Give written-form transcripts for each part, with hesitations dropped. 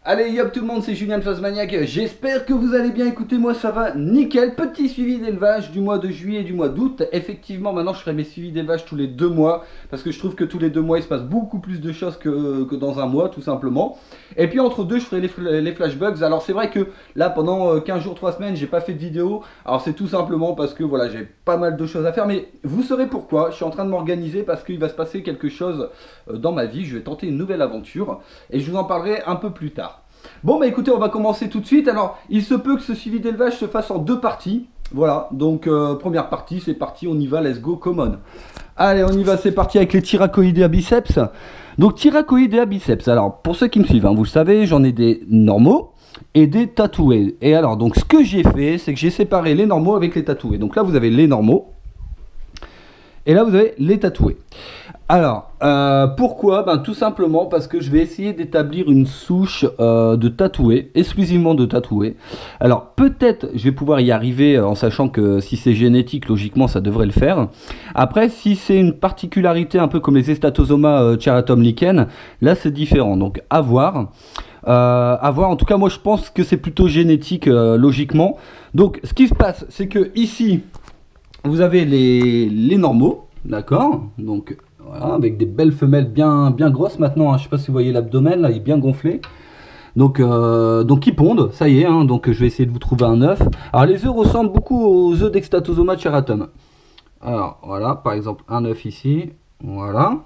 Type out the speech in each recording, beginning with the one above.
Allez, yop tout le monde, c'est Julien de Phasmaniac. J'espère que vous allez bien. Écoutez, moi ça va nickel. Petit suivi d'élevage du mois de juillet et du mois d'août. Effectivement, maintenant je ferai mes suivis d'élevage tous les 2 mois. Parce que je trouve que tous les 2 mois il se passe beaucoup plus de choses que dans un mois, tout simplement. Et puis entre deux, je ferai les flashbugs. Alors c'est vrai que là, pendant 15 jours, 3 semaines, j'ai pas fait de vidéo. Alors c'est tout simplement parce que voilà, j'ai pas mal de choses à faire. Mais vous saurez pourquoi. Je suis en train de m'organiser parce qu'il va se passer quelque chose dans ma vie. Je vais tenter une nouvelle aventure. Et je vous en parlerai un peu plus tard. Bon bah écoutez, on va commencer tout de suite. Alors il se peut que ce suivi d'élevage se fasse en 2 parties. Voilà, donc première partie, c'est parti, on y va, let's go, come on. Allez, on y va, c'est parti avec les Thyracoidea biceps. Donc Thyracoidea biceps, alors pour ceux qui me suivent, hein, vous le savez, j'en ai des normaux et des tatoués. Et alors donc ce que j'ai fait, c'est que j'ai séparé les normaux avec les tatoués. Donc là vous avez les normaux et là vous avez les tatoués. Alors, pourquoi? Ben, tout simplement parce que je vais essayer d'établir une souche de tatoués, exclusivement de tatoués. Alors, peut-être je vais pouvoir y arriver en sachant que si c'est génétique, logiquement, ça devrait le faire. Après, si c'est une particularité un peu comme les Estatosoma charatum lichen, là, c'est différent. Donc, à voir. En tout cas, moi, je pense que c'est plutôt génétique, logiquement. Donc, ce qui se passe, c'est que ici, vous avez les normaux, d'accord? Donc... voilà, avec des belles femelles bien grosses maintenant, hein. Je ne sais pas si vous voyez l'abdomen, là il est bien gonflé. Donc ils pondent, ça y est, hein. Donc je vais essayer de vous trouver un œuf. Alors les œufs ressemblent beaucoup aux œufs d'Extatosoma charatum. Alors voilà, par exemple un œuf ici, voilà.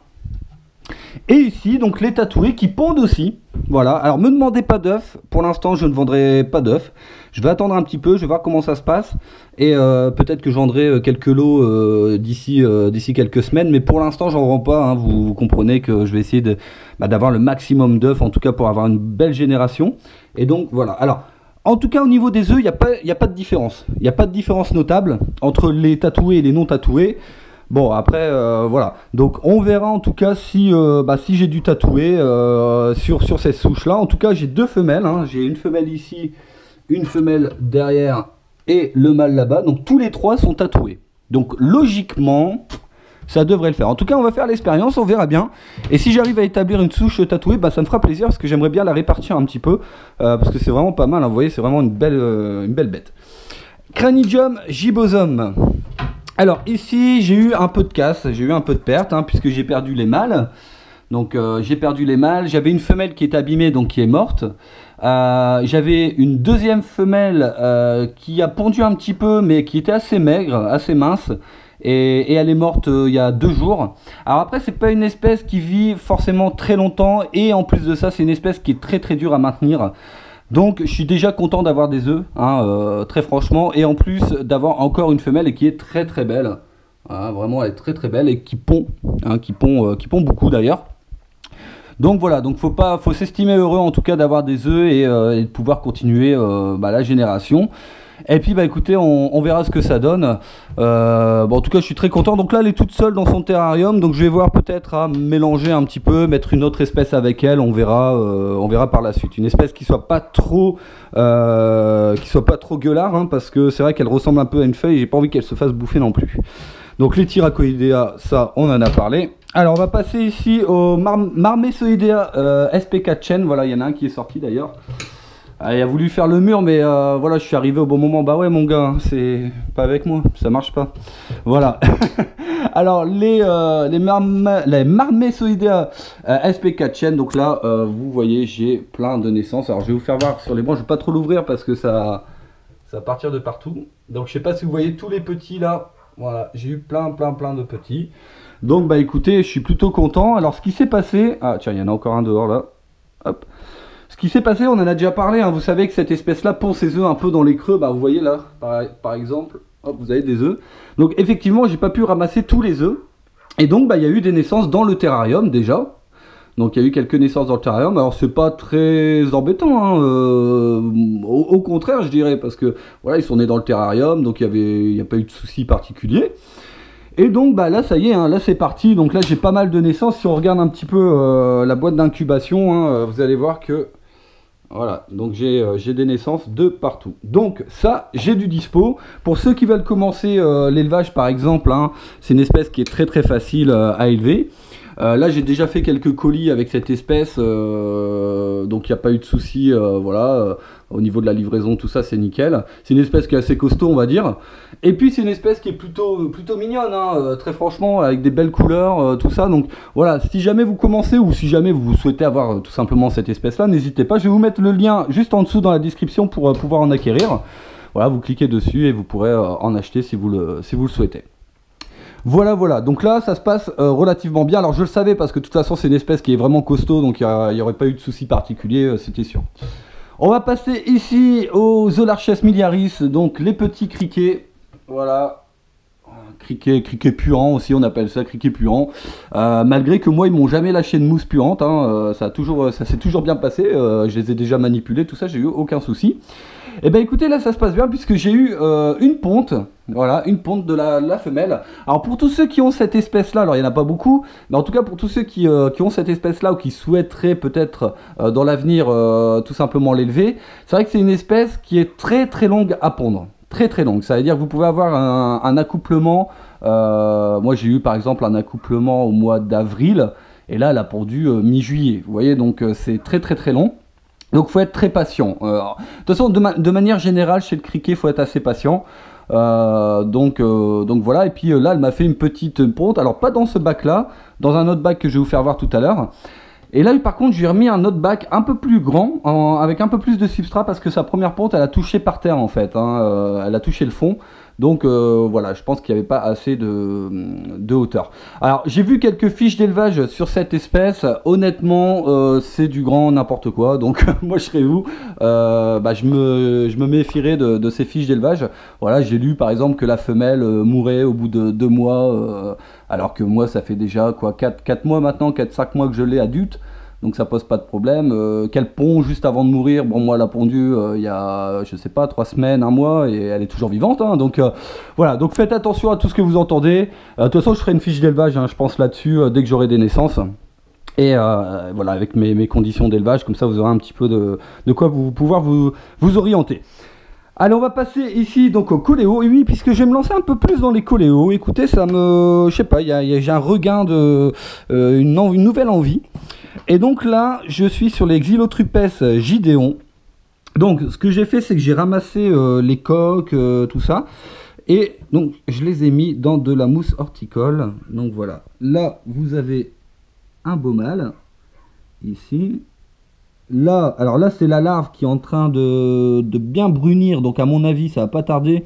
Et ici, donc les tatoués qui pondent aussi. Voilà, alors me demandez pas d'œufs. Pour l'instant, je ne vendrai pas d'œufs. Je vais attendre un petit peu, je vais voir comment ça se passe. Et peut-être que je vendrai quelques lots d'ici quelques semaines. Mais pour l'instant, j'en vends pas. Hein. Vous comprenez que je vais essayer d'avoir le maximum d'œufs, en tout cas pour avoir une belle génération. Et donc voilà. Alors, en tout cas, au niveau des œufs, il n'y a pas de différence. Il n'y a pas de différence notable entre les tatoués et les non tatoués. Bon après voilà, donc on verra en tout cas si j'ai du tatoué sur ces souches là. En tout cas j'ai 2 femelles, hein. J'ai une femelle ici, une femelle derrière et le mâle là-bas. Donc tous les 3 sont tatoués. Donc logiquement ça devrait le faire. En tout cas on va faire l'expérience, on verra bien. Et si j'arrive à établir une souche tatouée, ça me fera plaisir parce que j'aimerais bien la répartir un petit peu. Parce que c'est vraiment pas mal, hein. Vous voyez, c'est vraiment une belle bête. Cranidium gibbosum. Alors ici j'ai eu un peu de casse, j'ai eu un peu de perte, hein, puisque j'ai perdu les mâles. Donc j'ai perdu les mâles, j'avais une femelle qui est abîmée, donc qui est morte. J'avais une deuxième femelle qui a pondu un petit peu, mais qui était assez maigre, assez mince. Et elle est morte il y a 2 jours. Alors après c'est pas une espèce qui vit forcément très longtemps. Et en plus de ça c'est une espèce qui est très dure à maintenir. Donc je suis déjà content d'avoir des œufs, hein, très franchement, et en plus d'avoir encore une femelle et qui est très belle, hein, vraiment elle est très belle et qui pond, hein, qui pond beaucoup d'ailleurs. Donc voilà, donc faut s'estimer heureux en tout cas d'avoir des œufs et de pouvoir continuer la génération. Et puis écoutez, on verra ce que ça donne. En tout cas je suis très content. Donc là elle est toute seule dans son terrarium. Donc je vais voir peut-être à mélanger un petit peu, mettre une autre espèce avec elle. On verra par la suite. Une espèce qui soit pas trop gueulard, hein, parce que c'est vrai qu'elle ressemble un peu à une feuille et j'ai pas envie qu'elle se fasse bouffer non plus. Donc les Thyracoidea, ça on en a parlé. Alors on va passer ici au Marmesoidea SP4 chain. Voilà, il y en a un qui est sorti d'ailleurs. Il a voulu faire le mur, mais voilà, je suis arrivé au bon moment. Bah ouais mon gars, c'est pas avec moi, ça marche pas. Voilà. Alors les Marmesoidea SP4 chain. Donc là vous voyez, j'ai plein de naissances. Alors je vais vous faire voir sur les bancs, je vais pas trop l'ouvrir parce que ça va partir de partout. Donc je sais pas si vous voyez tous les petits là. Voilà, j'ai eu plein de petits. Donc écoutez, je suis plutôt content. Alors ce qui s'est passé, ah tiens, il y en a encore un dehors là. Hop. Ce qui s'est passé, on en a déjà parlé, hein. Vous savez que cette espèce-là pond ses œufs un peu dans les creux. Vous voyez là, par exemple, hop, vous avez des œufs. Donc effectivement, j'ai pas pu ramasser tous les œufs. Et donc, il y a eu des naissances dans le terrarium déjà. Donc il y a eu quelques naissances dans le terrarium. Alors c'est pas très embêtant, hein. Au contraire, je dirais, parce que voilà, ils sont nés dans le terrarium, donc il n'y a pas eu de soucis particuliers. Et donc là ça y est, hein, là c'est parti. Donc là j'ai pas mal de naissances. Si on regarde un petit peu la boîte d'incubation, hein, vous allez voir que voilà, donc j'ai des naissances de partout. Donc ça, j'ai du dispo. Pour ceux qui veulent commencer l'élevage par exemple, hein, c'est une espèce qui est très facile à élever. Là j'ai déjà fait quelques colis avec cette espèce donc il n'y a pas eu de soucis, voilà, au niveau de la livraison, tout ça c'est nickel. C'est une espèce qui est assez costaud, on va dire. Et puis c'est une espèce qui est plutôt mignonne, hein, très franchement, avec des belles couleurs, tout ça. Donc voilà, si jamais vous commencez ou si jamais vous souhaitez avoir tout simplement cette espèce-là, n'hésitez pas. Je vais vous mettre le lien juste en dessous dans la description pour pouvoir en acquérir. Voilà, vous cliquez dessus et vous pourrez en acheter si vous le souhaitez. Voilà, voilà. Donc là, ça se passe relativement bien. Alors je le savais parce que de toute façon, c'est une espèce qui est vraiment costaud, donc il n'y aurait pas eu de soucis particuliers, c'était sûr. On va passer ici aux Zolarches miliaris, donc les petits criquets. Voilà. Criquet puant aussi, on appelle ça criquet puant. Malgré que moi, ils m'ont jamais lâché de mousse puante, hein, ça s'est toujours bien passé. Je les ai déjà manipulés, tout ça, j'ai eu aucun souci. Et ben écoutez, là ça se passe bien puisque j'ai eu une ponte, voilà, une ponte de la femelle. Alors pour tous ceux qui ont cette espèce là, alors il n'y en a pas beaucoup, mais en tout cas pour tous ceux qui ont cette espèce là ou qui souhaiteraient peut-être dans l'avenir tout simplement l'élever, c'est vrai que c'est une espèce qui est très très longue à pondre. Très très longue, ça veut dire que vous pouvez avoir un accouplement, moi j'ai eu par exemple un accouplement au mois d'avril, et là elle a pondu mi-juillet, vous voyez, donc c'est très très très long. Donc faut être très patient. De toute façon, de manière générale, chez le criquet, faut être assez patient. Donc voilà, et puis là, elle m'a fait une petite ponte. Alors pas dans ce bac-là, dans un autre bac que je vais vous faire voir tout à l'heure. Et là, par contre, j'ai remis un autre bac un peu plus grand, avec un peu plus de substrat, parce que sa première ponte, elle a touché par terre en fait. Hein, elle a touché le fond. Donc voilà, je pense qu'il n'y avait pas assez de hauteur. Alors j'ai vu quelques fiches d'élevage sur cette espèce. Honnêtement, c'est du grand n'importe quoi. Donc moi je serais vous, je me méfierais de ces fiches d'élevage. Voilà, j'ai lu par exemple que la femelle mourait au bout de 2 mois, alors que moi ça fait déjà quoi 4 mois maintenant, 4-5 mois que je l'ai adulte. Donc ça pose pas de problème. Qu'elle pond juste avant de mourir, bon moi elle a pondu il y a je sais pas 3 semaines, 1 mois et elle est toujours vivante, hein. Donc voilà, donc faites attention à tout ce que vous entendez. De toute façon je ferai une fiche d'élevage, hein, je pense là-dessus dès que j'aurai des naissances. Et voilà, avec mes conditions d'élevage, comme ça vous aurez un petit peu de quoi pouvoir vous orienter. Allez, on va passer ici donc au coléo. Et oui, puisque je vais me lancer un peu plus dans les coléos. Écoutez, ça me, je sais pas, j'ai un regain de une nouvelle envie. Et donc là, je suis sur les Xylotrupes Gideon. Donc, ce que j'ai fait, c'est que j'ai ramassé les coques, tout ça. Et donc, je les ai mis dans de la mousse horticole. Donc voilà. Là, vous avez un beau mâle. Ici. Là, alors là, c'est la larve qui est en train de bien brunir. Donc, à mon avis, ça va pas tarder.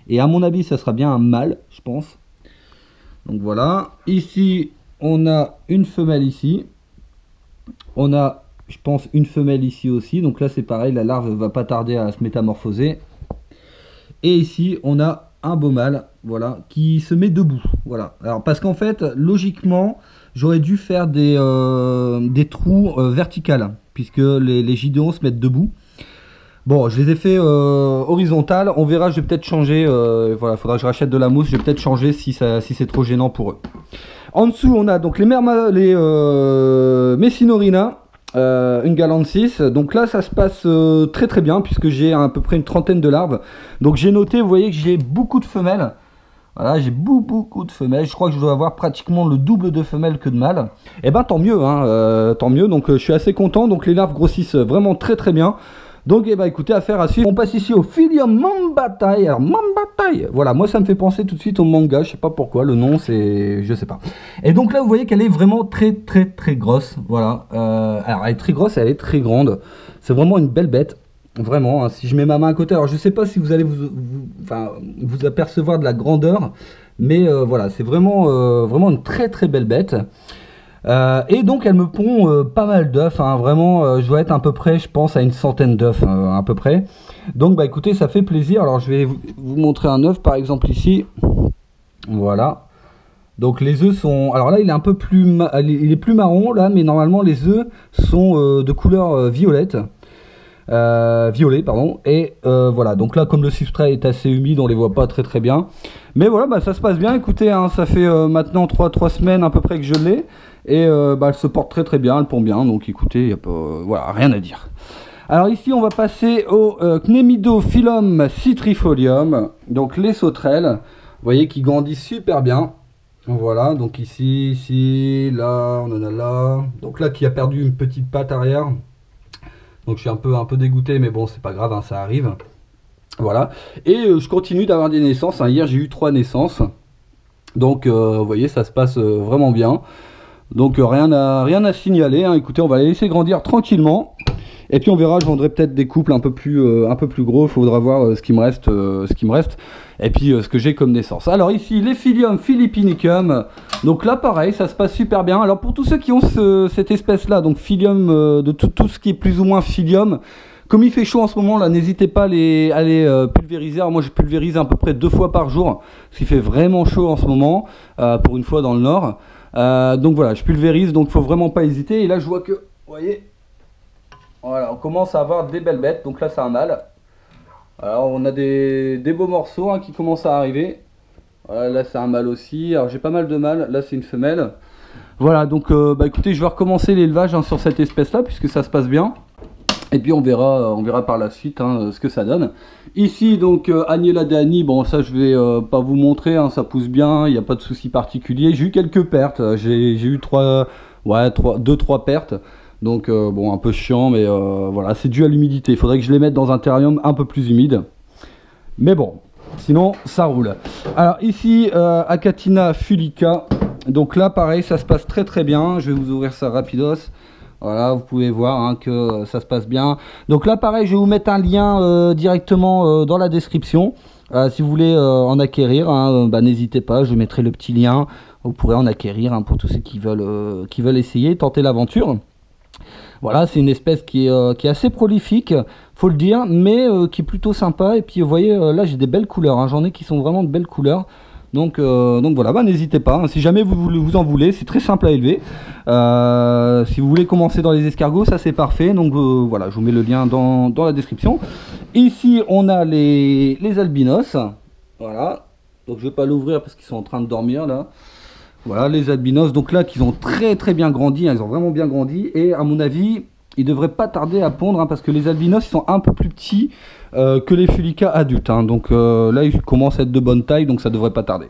Et à mon avis, ça sera bien un mâle, je pense. Donc voilà. Ici, on a une femelle ici. On a, je pense, une femelle ici aussi. Donc là, c'est pareil, la larve va pas tarder à se métamorphoser. Et ici, on a un beau mâle, voilà, qui se met debout. Voilà. Alors, parce qu'en fait, logiquement, j'aurais dû faire des trous verticales, puisque les Gideons se mettent debout. Bon, je les ai fait horizontales. On verra, je vais peut-être changer. Voilà, il faudra que je rachète de la mousse. Je vais peut-être changer si c'est trop gênant pour eux. En dessous, on a donc les Messinorina, une galantis. Donc là, ça se passe très très bien, puisque j'ai à peu près une trentaine de larves. Donc j'ai noté, vous voyez que j'ai beaucoup de femelles. Voilà, j'ai beaucoup de femelles. Je crois que je dois avoir pratiquement le double de femelles que de mâles. Et ben tant mieux, hein, tant mieux. Donc je suis assez content. Donc les larves grossissent vraiment très très bien. Donc eh ben, écoutez, affaire à suivre. On passe ici au Philium Mambatai. Alors Mambatai, voilà, moi ça me fait penser tout de suite au manga. Je sais pas pourquoi, le nom c'est, je sais pas. Et donc là vous voyez qu'elle est vraiment très grosse. Voilà. Alors elle est très grosse, elle est très grande. C'est vraiment une belle bête. Vraiment, hein. Si je mets ma main à côté, alors je sais pas si vous allez vous apercevoir de la grandeur, mais voilà, c'est vraiment une très belle bête. Et donc elle me pond pas mal d'œufs, hein. Vraiment je dois être à peu près, je pense, à une centaine d'œufs à peu près. Donc bah écoutez, ça fait plaisir. Alors je vais vous montrer un œuf par exemple ici. Voilà. Donc les œufs sont, alors là il est un peu plus, il est plus marron là, mais normalement les œufs sont de couleur violette. Violet pardon, et voilà, donc là comme le substrat est assez humide, on les voit pas très bien, mais voilà, bah, ça se passe bien. Écoutez, hein, ça fait maintenant 3 semaines à peu près que je l'ai, et bah, elle se porte très bien, elle pond bien, donc écoutez, y a pas, voilà, rien à dire. Alors ici on va passer au Cnemidophyllum citrifolium, donc les sauterelles, vous voyez, qui grandissent super bien. Voilà, donc ici, là, on en a là, donc là qui a perdu une petite patte arrière. Donc je suis un peu dégoûté, mais bon, c'est pas grave, hein, ça arrive. Voilà. Et je continue d'avoir des naissances, hein. Hier, j'ai eu 3 naissances. Donc, vous voyez, ça se passe vraiment bien. Donc, rien à signaler, hein. Écoutez, on va les laisser grandir tranquillement. Et puis on verra, je vendrai peut-être des couples un peu plus gros. Il faudra voir ce qui me reste, et puis ce que j'ai comme naissance. Alors ici, les Phyllium philippinicum. Donc là, pareil, ça se passe super bien. Alors pour tous ceux qui ont cette espèce-là, donc Phyllium, de tout ce qui est plus ou moins Phyllium, comme il fait chaud en ce moment, là, n'hésitez pas à les pulvériser. Alors moi, je pulvérise à peu près 2 fois par jour, parce qu'il fait vraiment chaud en ce moment, pour une fois dans le nord. Donc voilà, je pulvérise, donc il faut vraiment pas hésiter. Et là, je vois que, vous voyez, voilà, on commence à avoir des belles bêtes. Donc là, c'est un mâle. Alors, on a des beaux morceaux, hein, qui commencent à arriver. Voilà, là, c'est un mâle aussi. Alors, j'ai pas mal de mâles. Là, c'est une femelle. Voilà, donc, bah, écoutez, je vais recommencer l'élevage, hein, sur cette espèce-là, puisque ça se passe bien. Et puis, on verra par la suite, hein, ce que ça donne. Ici, donc, Agnella Dani. Bon, ça, je vais pas vous montrer, hein, ça pousse bien. Il n'y a pas de souci particulier. J'ai eu quelques pertes. J'ai eu 2-3 pertes. Donc bon, un peu chiant, mais voilà, c'est dû à l'humidité. Il faudrait que je les mette dans un terrarium un peu plus humide. Mais bon, sinon ça roule. Alors ici, Achatina fulica. Donc là, pareil, ça se passe très très bien. Je vais vous ouvrir ça rapidos. Voilà, vous pouvez voir, hein, que ça se passe bien. Donc là, pareil, je vais vous mettre un lien directement dans la description. Si vous voulez en acquérir, hein, bah, n'hésitez pas, je mettrai le petit lien. Vous pourrez en acquérir, hein, pour tous ceux qui veulent essayer, tenter l'aventure. Voilà, c'est une espèce qui est assez prolifique, faut le dire, mais qui est plutôt sympa. Et puis vous voyez, là j'ai des belles couleurs, hein. J'en ai qui sont vraiment de belles couleurs. Donc voilà, bah, n'hésitez pas, hein. Si jamais vous en voulez, c'est très simple à élever. Si vous voulez commencer dans les escargots, ça c'est parfait. Donc voilà, je vous mets le lien dans la description. Ici on a les albinos. Voilà, donc je vais pas l'ouvrir parce qu'ils sont en train de dormir là. Voilà, les albinos, donc là, qu'ils ont très très bien grandi, hein, ils ont vraiment bien grandi, et à mon avis, ils devraient pas tarder à pondre, hein, parce que les albinos, ils sont un peu plus petits que les fulicas adultes, hein, donc là, ils commencent à être de bonne taille, donc ça devrait pas tarder.